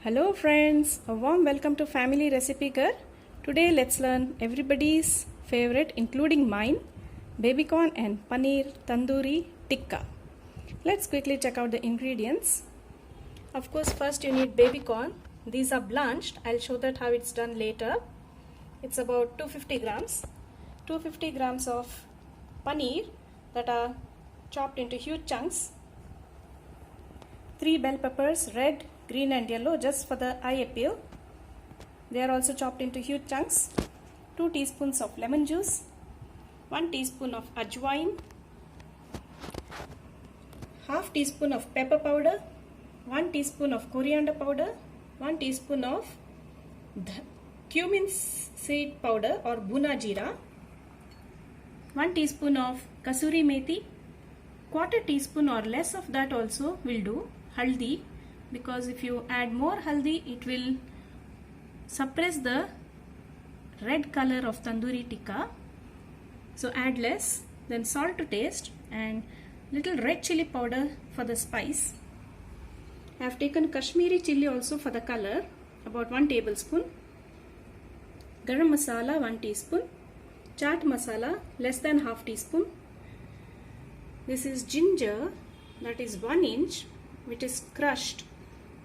Hello friends, a warm welcome to Family Recipe Ghar. Today let's learn everybody's favorite including mine, baby corn and paneer tandoori tikka. Let's quickly check out the ingredients. Of course, first you need baby corn. These are blanched. I'll show that how it's done later. It's about 250 grams. 250 grams of paneer that are chopped into huge chunks. 3 bell peppers, red, green and yellow, just for the eye appeal. They are also chopped into huge chunks. 2 teaspoons of lemon juice, 1 teaspoon of ajwain, half teaspoon of pepper powder, 1 teaspoon of coriander powder, 1 teaspoon of cumin seed powder or bhuna jeera, 1 teaspoon of kasuri methi, quarter teaspoon or less of that also will do, haldi, because if you add more haldi it will suppress the red color of tandoori tikka, so add less. Then salt to taste and little red chili powder for the spice. I have taken Kashmiri chili also for the color, about 1 tablespoon, garam masala 1 teaspoon, chaat masala less than half teaspoon. This is ginger, that is 1 inch, which is crushed.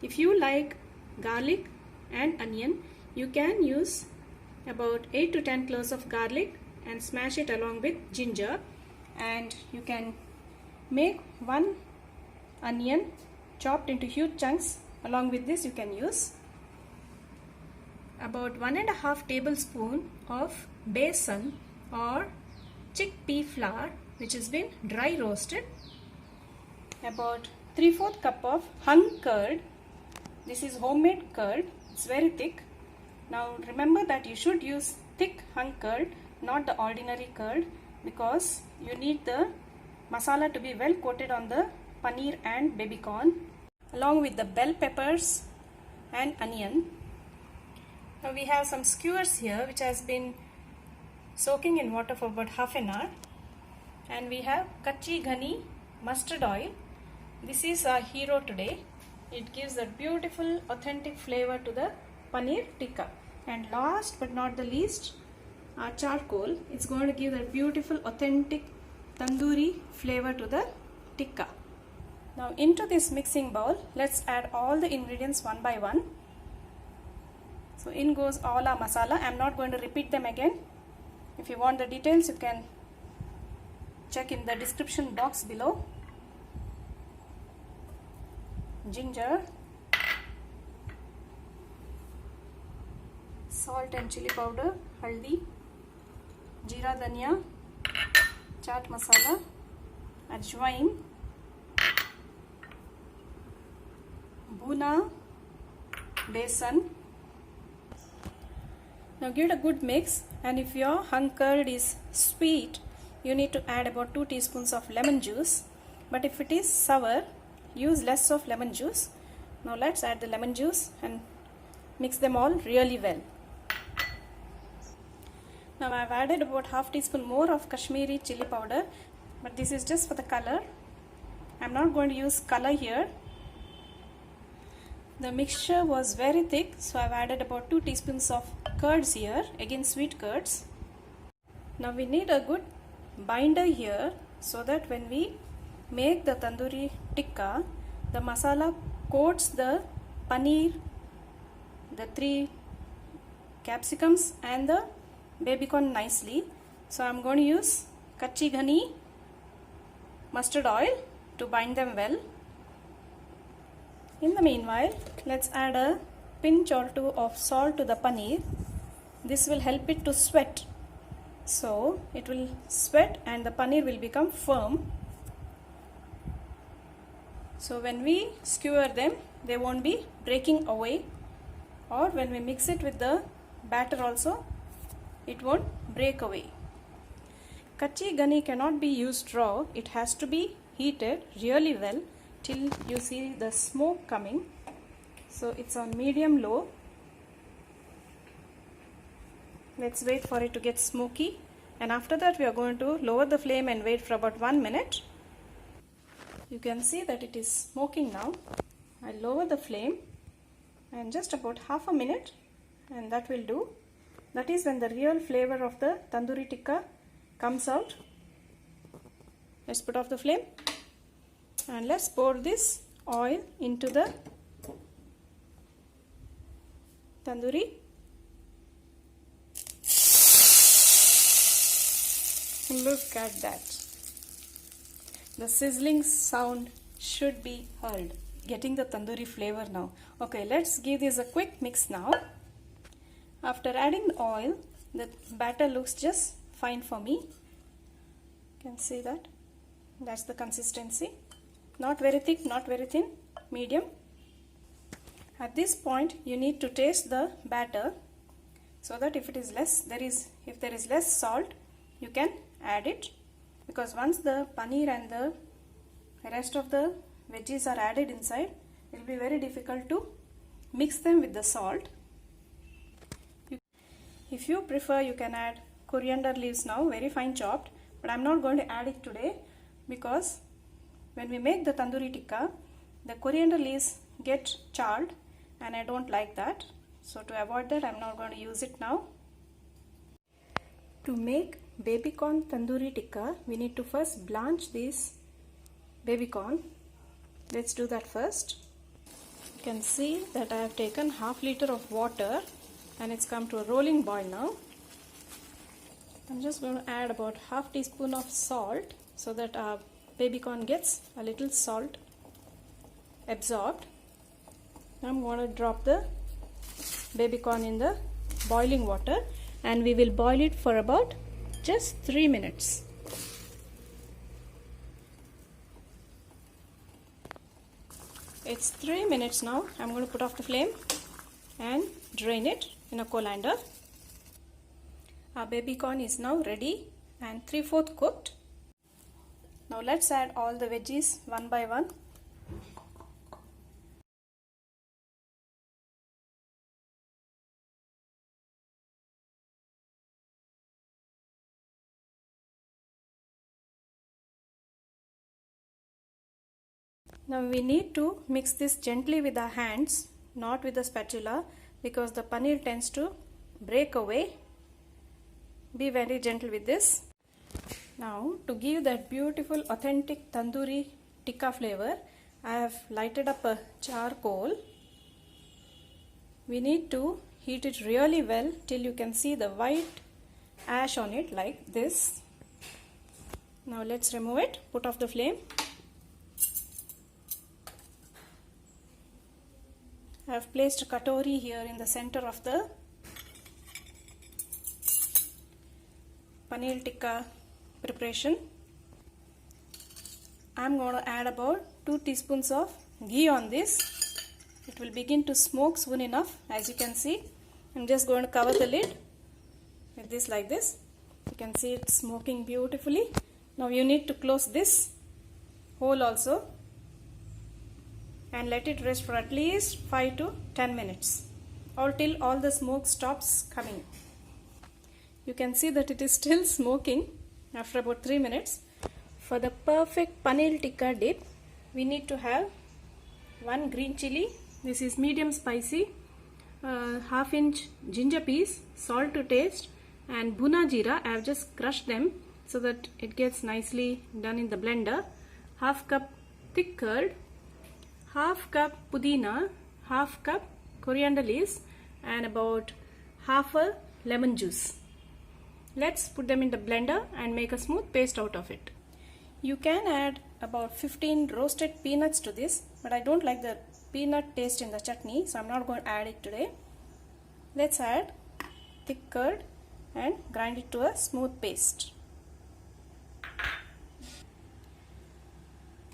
If you like garlic and onion, you can use about 8 to 10 cloves of garlic and smash it along with ginger, and you can make 1 onion chopped into huge chunks. Along with this you can use about 1.5 tablespoon of besan or chickpea flour which has been dry roasted, about 3/4 cup of hung curd. This is homemade curd, it's very thick. Now remember that you should use thick hung curd, not the ordinary curd, because you need the masala to be well coated on the paneer and baby corn, along with the bell peppers and onion. Now we have some skewers here which has been soaking in water for about half an hour, and we have kachi ghani mustard oil. This is our hero today. It gives a beautiful authentic flavor to the paneer tikka. And last but not the least, our charcoal. It's going to give a beautiful authentic tandoori flavor to the tikka. Now into this mixing bowl, let's add all the ingredients one by one. So in goes all our masala. I'm not going to repeat them again. If you want the details, you can check in the description box below. Ginger, salt and chili powder, haldi, jeera dhania, chaat masala, ajwain, bhuna, besan. Now give it a good mix, and if your hung curd is sweet, you need to add about 2 teaspoons of lemon juice, but if it is sour, use less of lemon juice. Now let's add the lemon juice and mix them all really well. Now I've added about half teaspoon more of Kashmiri chili powder, but this is just for the color. I'm not going to use color here. The mixture was very thick, so I've added about 2 teaspoons of curds here, again sweet curds. Now we need a good binder here, so that when we make the tandoori tikka, the masala coats the paneer, the 3 capsicums and the baby corn nicely. So I'm going to use kachi ghani mustard oil to bind them well. In the meanwhile, let's add a pinch or 2 of salt to the paneer. This will help it to sweat. So it will sweat and the paneer will become firm. So when we skewer them, they won't be breaking away, or when we mix it with the batter also, it won't break away. Kachi ghani cannot be used raw. It has to be heated really well till you see the smoke coming. So it's on medium low. Let's wait for it to get smoky, and after that we are going to lower the flame and wait for about 1 minute. You can see that it is smoking now. I lower the flame and just about half a minute, and that will do. That is when the real flavor of the tandoori tikka comes out. Let's put off the flame and let's pour this oil into the tandoori. Look at that. The sizzling sound should be heard, getting the tandoori flavor now. Okay, let's give this a quick mix now. After adding the oil, the batter looks just fine for me. You can see that. That's the consistency. Not very thick, not very thin, medium. At this point, you need to taste the batter so that if there is less salt, you can add it, because once the paneer and the rest of the veggies are added inside, it will be very difficult to mix them with the salt. If you prefer, you can add coriander leaves now, very fine chopped, but I am not going to add it today because when we make the tandoori tikka, the coriander leaves get charred and I don't like that. So to avoid that, I am not going to use it now. To make baby corn tandoori tikka, we need to first blanch this baby corn. Let's do that first. You can see that I have taken half liter of water and it's come to a rolling boil now. I'm just going to add about half teaspoon of salt so that our baby corn gets a little salt absorbed. I'm going to drop the baby corn in the boiling water and we will boil it for about just 3 minutes. It's 3 minutes now. I'm going to put off the flame and drain it in a colander. Our baby corn is now ready and 3/4 cooked. Now let's add all the veggies one by one. Now we need to mix this gently with our hands, not with the spatula, because the paneer tends to break away. Be very gentle with this. Now to give that beautiful authentic tandoori tikka flavor, I have lighted up a charcoal. We need to heat it really well till you can see the white ash on it like this. Now let's remove it, put off the flame. I have placed a katori here in the center of the paneer tikka preparation. I am going to add about 2 teaspoons of ghee on this. It will begin to smoke soon enough. As you can see, I am just going to cover the lid with this like this. You can see it smoking beautifully. Now you need to close this hole also and let it rest for at least 5 to 10 minutes or till all the smoke stops coming. You can see that it is still smoking after about 3 minutes. For the perfect paneer tikka dip, we need to have 1 green chili. This is medium spicy, half-inch ginger piece, salt to taste, and bhuna jeera. I have just crushed them so that it gets nicely done in the blender. Half cup thick curd, half cup pudina, half cup coriander leaves, and about half a lemon juice. Let's put them in the blender and make a smooth paste out of it. You can add about 15 roasted peanuts to this, but I don't like the peanut taste in the chutney, so I'm not going to add it today. Let's add thick curd and grind it to a smooth paste.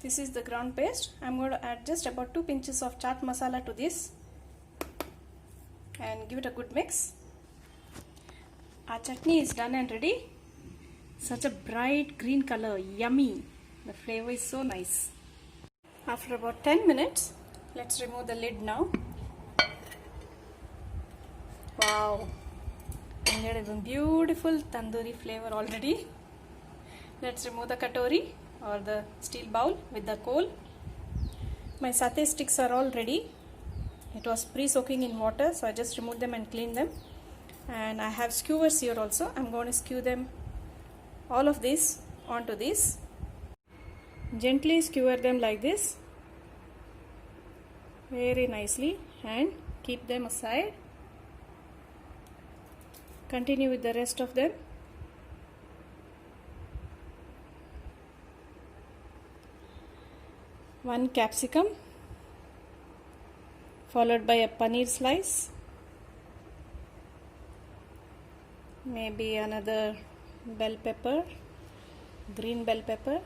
This is the ground paste. I'm going to add just about 2 pinches of chaat masala to this and give it a good mix. Our chutney is done and ready. Such a bright green color, yummy. The flavor is so nice. After about 10 minutes, let's remove the lid now. Wow, we get a beautiful tandoori flavor already. Let's remove the katori or the steel bowl with the coal. My satay sticks are all ready. it was pre-soaking in water, so I just removed them and cleaned them. And I have skewers here also. I'm going to skew them, all of these, onto this. Gently skewer them like this, very nicely, and keep them aside. Continue with the rest of them. One capsicum, followed by a paneer slice, maybe another bell pepper, green bell pepper,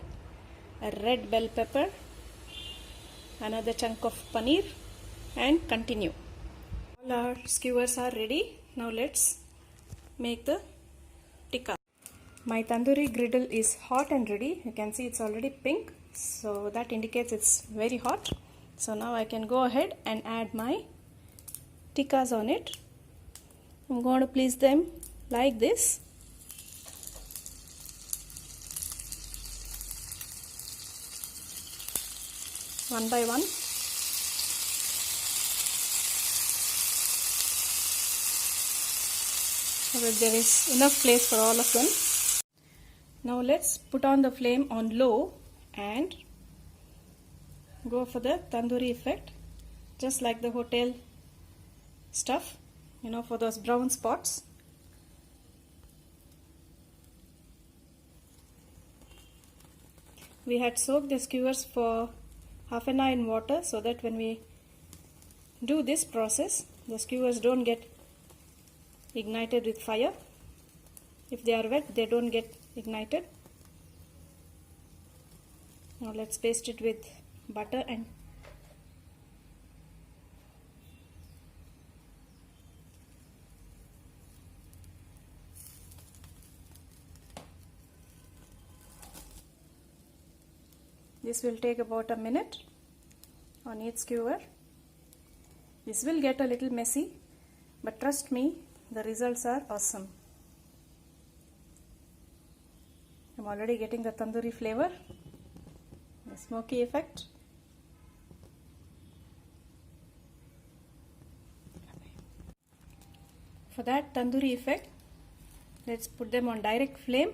a red bell pepper, another chunk of paneer, and continue. All our skewers are ready. Now let's make the tikka. My tandoori griddle is hot and ready. You can see it's already pink, so that indicates it's very hot. So now I can go ahead and add my tikkas on it. I'm going to place them like this. One by one. So that there is enough place for all of them. Now let's put on the flame on low and go for the tandoori effect, just like the hotel stuff, for those brown spots. We had soaked the skewers for half an hour in water, so that when we do this process, the skewers don't get ignited with fire. If they are wet, they don't get ignited. Now let's paste it with butter and this will take about a minute on each skewer. This will get a little messy, but trust me, the results are awesome. I'm already getting the tandoori flavor, the smoky effect. For that tandoori effect, let's put them on direct flame.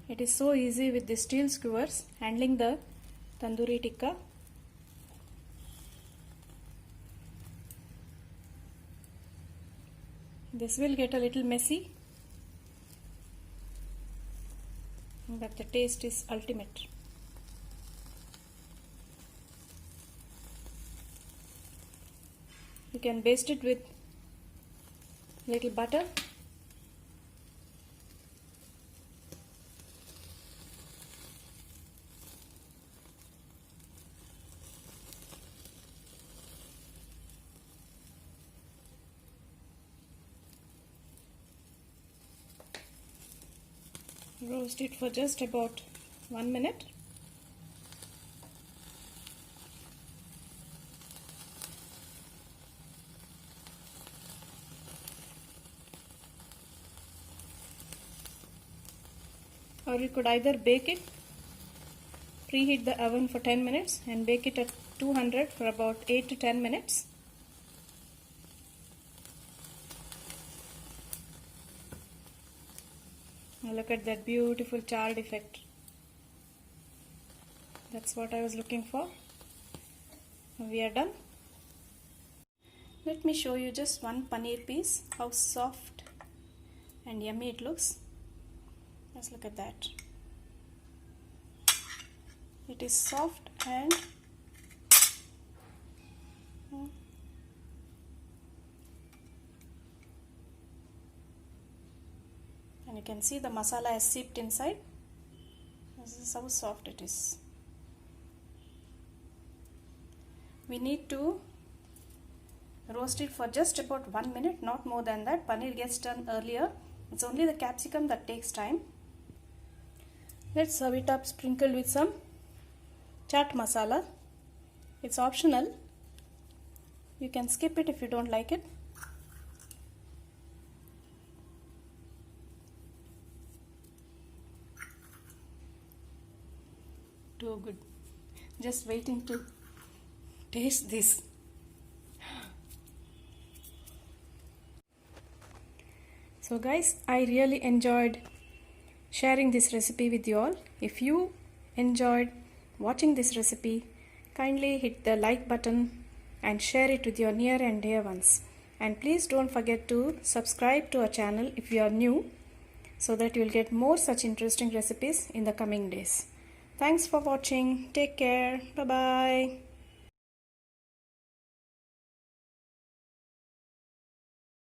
It is so easy with the steel skewers handling the tandoori tikka. This will get a little messy, but the taste is ultimate. You can baste it with little butter. Roast it for just about 1 minute. Or you could either bake it, preheat the oven for 10 minutes and bake it at 200 for about 8 to 10 minutes. Now look at that beautiful charred effect. That's what I was looking for. We are done. Let me show you just one paneer piece, how soft and yummy it looks. Just look at that. It is soft and you can see the masala has seeped inside. This is how soft it is. We need to roast it for just about 1 minute, not more than that. Paneer gets done earlier. It's only the capsicum that takes time. Let's serve it up sprinkled with some chaat masala. It's optional. You can skip it if you don't like it. Too good. Just waiting to taste this. So guys, I really enjoyed sharing this recipe with you all. If you enjoyed watching this recipe, kindly hit the like button and share it with your near and dear ones. And please don't forget to subscribe to our channel if you are new, so that you will get more such interesting recipes in the coming days. Thanks for watching. Take care. Bye bye.